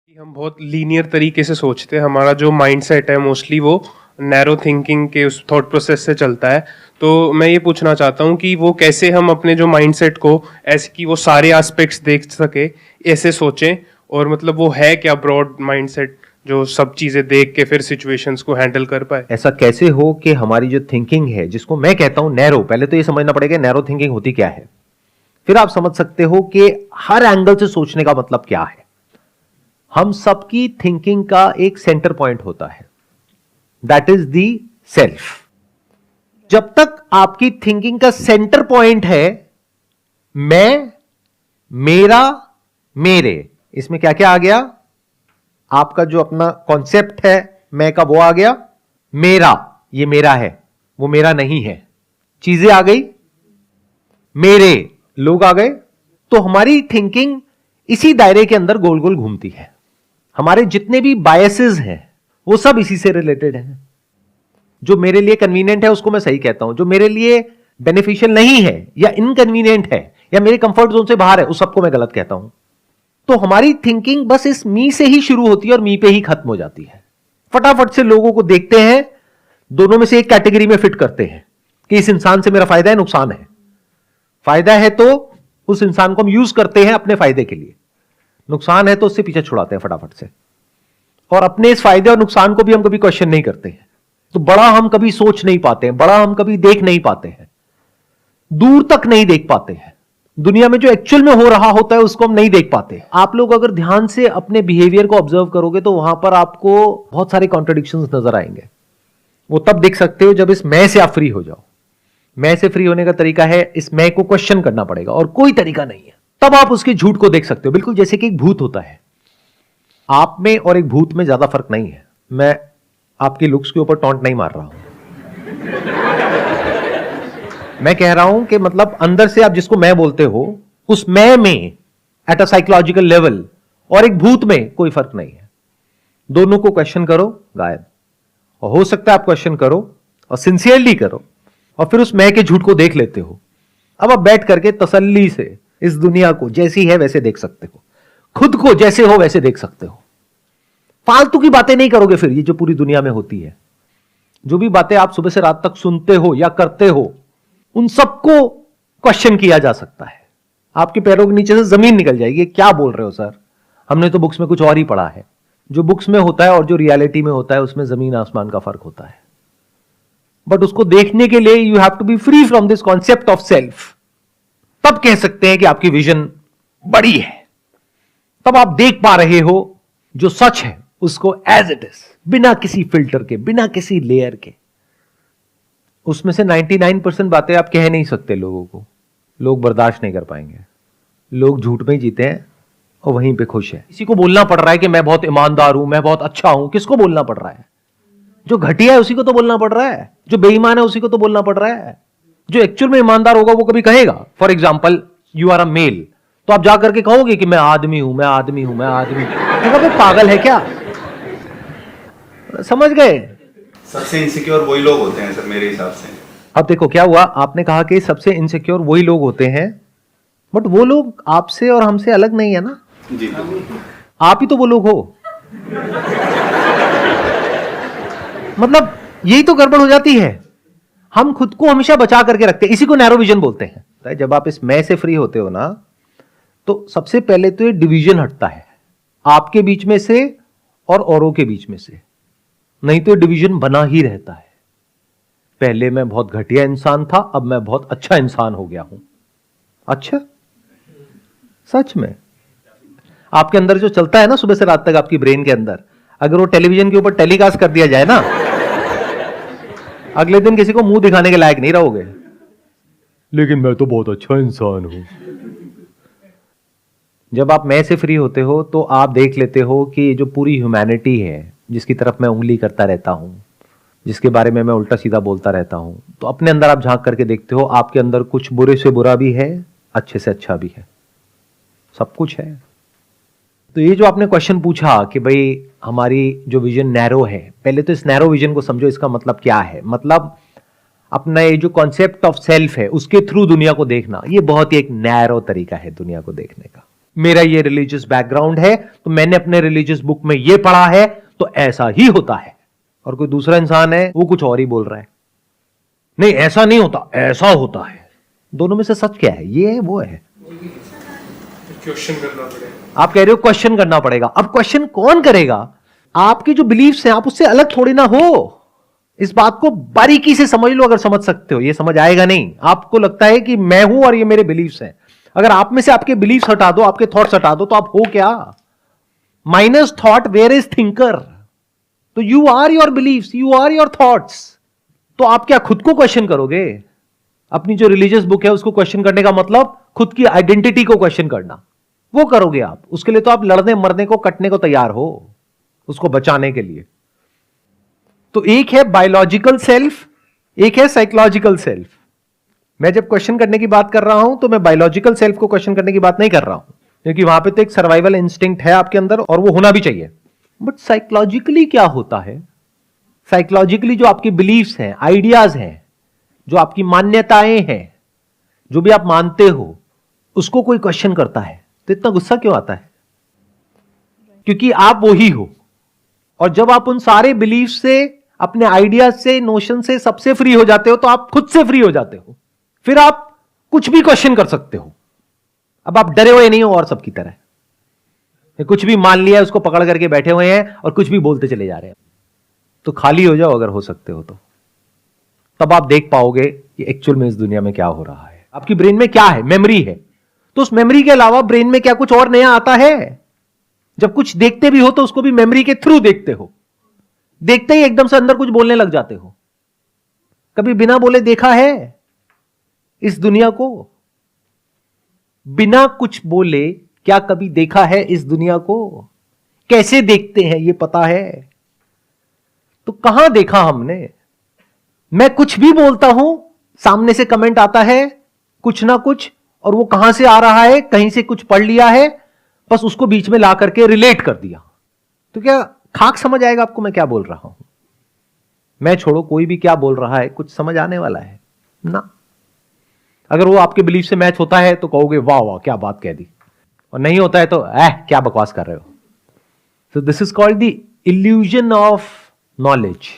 कि हम बहुत लीनियर तरीके से सोचते हैं। हमारा जो माइंडसेट है मोस्टली वो नैरो थिंकिंग के उस थॉट प्रोसेस से चलता है। तो मैं ये पूछना चाहता हूँ कि वो कैसे हम अपने जो माइंडसेट को ऐसे कि वो सारे एस्पेक्ट्स देख सके, ऐसे सोचें, और मतलब वो है क्या ब्रॉड माइंडसेट जो सब चीज़ें देख के फिर सिचुएशंस को हैंडल कर पाए। ऐसा कैसे हो कि हमारी जो थिंकिंग है, जिसको मैं कहता हूं नैरो, पहले तो ये समझना पड़ेगा नैरो थिंकिंग होती क्या है, फिर आप समझ सकते हो कि हर एंगल से सोचने का मतलब क्या है। हम सबकी थिंकिंग का एक सेंटर पॉइंट होता है, दैट इज दी सेल्फ। जब तक आपकी थिंकिंग का सेंटर पॉइंट है मैं, मेरा, मेरे, इसमें क्या क्या आ गया, आपका जो अपना कॉन्सेप्ट है मैं का वो आ गया, मेरा, ये मेरा है वो मेरा नहीं है, चीजें आ गई, मेरे, लोग आ गए। तो हमारी थिंकिंग इसी दायरे के अंदर गोल गोल घूमती है। हमारे जितने भी बायसेस हैं वो सब इसी से रिलेटेड हैं। जो मेरे लिए कन्वीनियंट है उसको मैं सही कहता हूं, जो मेरे लिए बेनिफिशियल नहीं है या इनकन्वीनियंट है या मेरे कंफर्ट जोन से बाहर है उस सबको मैं गलत कहता हूं। तो हमारी थिंकिंग बस इस मी से ही शुरू होती है और मी पे ही खत्म हो जाती है। फटाफट से लोगों को देखते हैं, दोनों में से एक कैटेगरी में फिट करते हैं कि इस इंसान से मेरा फायदा है नुकसान है। फायदा है तो उस इंसान को हम यूज करते हैं अपने फायदे के लिए, नुकसान है तो उससे पीछे छुड़ाते हैं फटाफट से। और अपने इस फायदे और नुकसान को भी हम कभी क्वेश्चन नहीं करते हैं। तो बड़ा हम कभी सोच नहीं पाते हैं, बड़ा हम कभी देख नहीं पाते हैं, दूर तक नहीं देख पाते हैं। दुनिया में जो एक्चुअल में हो रहा होता है उसको हम नहीं देख पाते। आप लोग अगर ध्यान से अपने बिहेवियर को ऑब्जर्व करोगे तो वहां पर आपको बहुत सारे कॉन्ट्रडिक्शंस नजर आएंगे। वो तब देख सकते हो जब इस मैं से आप फ्री हो जाओ। मैं से फ्री होने का तरीका है इस मैं को क्वेश्चन करना पड़ेगा, और कोई तरीका नहीं है। तब आप उसके झूठ को देख सकते हो, बिल्कुल जैसे कि एक भूत होता है। आप में और एक भूत में ज्यादा फर्क नहीं है। मैं आपकी लुक्स के ऊपर टॉन्ट नहीं मार रहा हूं। मैं कह रहा हूं कि मतलब अंदर से आप जिसको मैं बोलते हो उस मैं में एट अ साइकोलॉजिकल लेवल और एक भूत में कोई फर्क नहीं है। दोनों को क्वेश्चन करो, गायब। और हो सकता है आप क्वेश्चन करो और सिंसियरली करो और फिर उस मैं के झूठ को देख लेते हो। अब आप बैठ करके तसल्ली से इस दुनिया को जैसी है वैसे देख सकते हो, खुद को जैसे हो वैसे देख सकते हो। फालतू की बातें नहीं करोगे। फिर ये जो पूरी दुनिया में होती है, जो भी बातें आप सुबह से रात तक सुनते हो या करते हो, उन सबको क्वेश्चन किया जा सकता है। आपके पैरों के नीचे से जमीन निकल जाएगी, क्या बोल रहे हो सर, हमने तो बुक्स में कुछ और ही पढ़ा है। जो बुक्स में होता है और जो रियलिटी में होता है उसमें जमीन आसमान का फर्क होता है। बट उसको देखने के लिए you have to be free from this concept of self. तब कह सकते हैं कि आपकी विजन बड़ी है। तब आप देख पा रहे हो जो सच है उसको एज इट इज, बिना किसी फिल्टर के, बिना किसी लेयर के। उसमें से 99% बातें आप कह नहीं सकते लोगों को, लोग बर्दाश्त नहीं कर पाएंगे। लोग झूठ में ही जीते हैं और वहीं पे खुश है। किसी को बोलना पड़ रहा है कि मैं बहुत ईमानदार हूं, मैं बहुत अच्छा हूं। किसको बोलना पड़ रहा है? जो घटिया है उसी को तो बोलना पड़ रहा है, जो बेईमान है उसी को तो बोलना पड़ रहा है। जो एक्चुअल में ईमानदार होगा वो कभी कहेगा। For example, you are a male, तो आप जाकर के कहोगे कि मैं आदमी हूं, मैं आदमी हूं, मैं आदमी हूं। पागल है क्या? समझ गए? सबसे इनसिक्योर वही लोग होते हैं सर मेरे हिसाब से। अब देखो क्या हुआ, आपने कहा कि सबसे इनसिक्योर वही लोग होते हैं, बट वो लोग आपसे और हमसे अलग नहीं है ना जी। आप ही तो वो लोग हो। मतलब यही तो गड़बड़ हो जाती है। हम खुद को हमेशा बचा करके रखते हैं, इसी को नैरो विजन बोलते हैं। जब आप इस मैं से फ्री होते हो ना, तो सबसे पहले तो ये डिवीजन हटता है आपके बीच में से और औरों के बीच में से। नहीं तो डिवीजन बना ही रहता है। पहले मैं बहुत घटिया इंसान था, अब मैं बहुत अच्छा इंसान हो गया हूं। अच्छा, सच में आपके अंदर जो चलता है ना सुबह से रात तक आपकी ब्रेन के अंदर, अगर वो टेलीविजन के ऊपर टेलीकास्ट कर दिया जाए ना, अगले दिन किसी को मुंह दिखाने के लायक नहीं रहोगे। लेकिन मैं तो बहुत अच्छा इंसान हूं। जब आप मैं से फ्री होते हो तो आप देख लेते हो कि जो पूरी ह्यूमैनिटी है, जिसकी तरफ मैं उंगली करता रहता हूं, जिसके बारे में मैं उल्टा सीधा बोलता रहता हूं, तो अपने अंदर आप झांक करके देखते हो, आपके अंदर कुछ बुरे से बुरा भी है, अच्छे से अच्छा भी है, सब कुछ है। तो ये जो आपने क्वेश्चन पूछा कि भाई हमारी जो विजन नैरो है, पहले तो इस नैरो विजन को समझो। इसका मतलब क्या है? मतलब अपना ये जो कॉन्सेप्ट ऑफ सेल्फ है उसके थ्रू दुनिया को देखना, ये बहुत ही एक नैरो तरीका है दुनिया को देखने का। मेरा ये रिलीजियस बैकग्राउंड है, तो मैंने अपने रिलीजियस बुक में ये पढ़ा है, तो ऐसा ही होता है। और कोई दूसरा इंसान है, वो कुछ और ही बोल रहा है, नहीं ऐसा नहीं होता, ऐसा होता है। दोनों में से सच क्या है? ये है, वो है। क्वेश्चन करना पड़ेगा। आप कह रहे हो क्वेश्चन करना पड़ेगा। अब क्वेश्चन कौन करेगा? आपकी जो बिलीफ्स हैं, आप उससे अलग थोड़ी ना हो। इस बात को बारीकी से समझ लो, अगर समझ सकते हो। ये समझ आएगा नहीं। आपको लगता है कि मैं हूं और ये मेरे बिलीफ्स हैं। अगर आप में से आपके बिलीफ्स हटा दो, आपके थॉट्स हटा दो, तो आप हो क्या? Minus thought where is thinker. तो you are your beliefs, you are your thoughts. तो आप क्या खुद को क्वेश्चन करोगे? अपनी जो रिलीजियस बुक है उसको क्वेश्चन करने का मतलब खुद की आइडेंटिटी को क्वेश्चन करना, वो करोगे आप। उसके लिए तो आप लड़ने मरने को, कटने को तैयार हो, उसको बचाने के लिए। तो एक है बायोलॉजिकल सेल्फ, एक है साइकोलॉजिकल सेल्फ। मैं जब क्वेश्चन करने की बात कर रहा हूं तो मैं बायोलॉजिकल सेल्फ को क्वेश्चन करने की बात नहीं कर रहा हूं, क्योंकि वहां पे तो एक सर्वाइवल इंस्टिंक्ट है आपके अंदर और वो होना भी चाहिए। बट साइकोलॉजिकली क्या होता है? साइकोलॉजिकली जो आपकी बिलीफ्स हैं, आइडियाज हैं, जो आपकी मान्यताएं हैं, जो भी आप मानते हो, उसको कोई क्वेश्चन करता है तो इतना गुस्सा क्यों आता है? क्योंकि आप वो ही हो। और जब आप उन सारे बिलीफ से, अपने आइडियाज से, नोशन से, सबसे फ्री हो जाते हो, तो आप खुद से फ्री हो जाते हो। फिर आप कुछ भी क्वेश्चन कर सकते हो। अब आप डरे हुए नहीं हो और सबकी तरह, कुछ भी मान लिया, उसको पकड़ करके बैठे हुए हैं और कुछ भी बोलते चले जा रहे हैं। तो खाली हो जाओ अगर हो सकते हो तो, तब आप देख पाओगे कि एक्चुअल में इस दुनिया में क्या हो रहा है। आपकी ब्रेन में क्या है? मेमोरी है। तो उस मेमोरी के अलावा ब्रेन में क्या कुछ और नया आता है? जब कुछ देखते भी हो तो उसको भी मेमोरी के थ्रू देखते हो। देखते ही एकदम से अंदर कुछ बोलने लग जाते हो। कभी बिना बोले देखा है इस दुनिया को? बिना कुछ बोले क्या कभी देखा है इस दुनिया को? कैसे देखते हैं ये पता है? तो कहां देखा हमने? मैं कुछ भी बोलता हूं, सामने से कमेंट आता है कुछ ना कुछ, और वो कहां से आ रहा है? कहीं से कुछ पढ़ लिया है, बस उसको बीच में ला करके रिलेट कर दिया। तो क्या खाक समझ आएगा आपको मैं क्या बोल रहा हूं? मैं छोड़ो, कोई भी क्या बोल रहा है कुछ समझ आने वाला है ना? अगर वो आपके बिलीफ से मैच होता है तो कहोगे वाह वाह क्या बात कह दी, और नहीं होता है तो क्या बकवास कर रहे हो। So this is called the illusion of knowledge.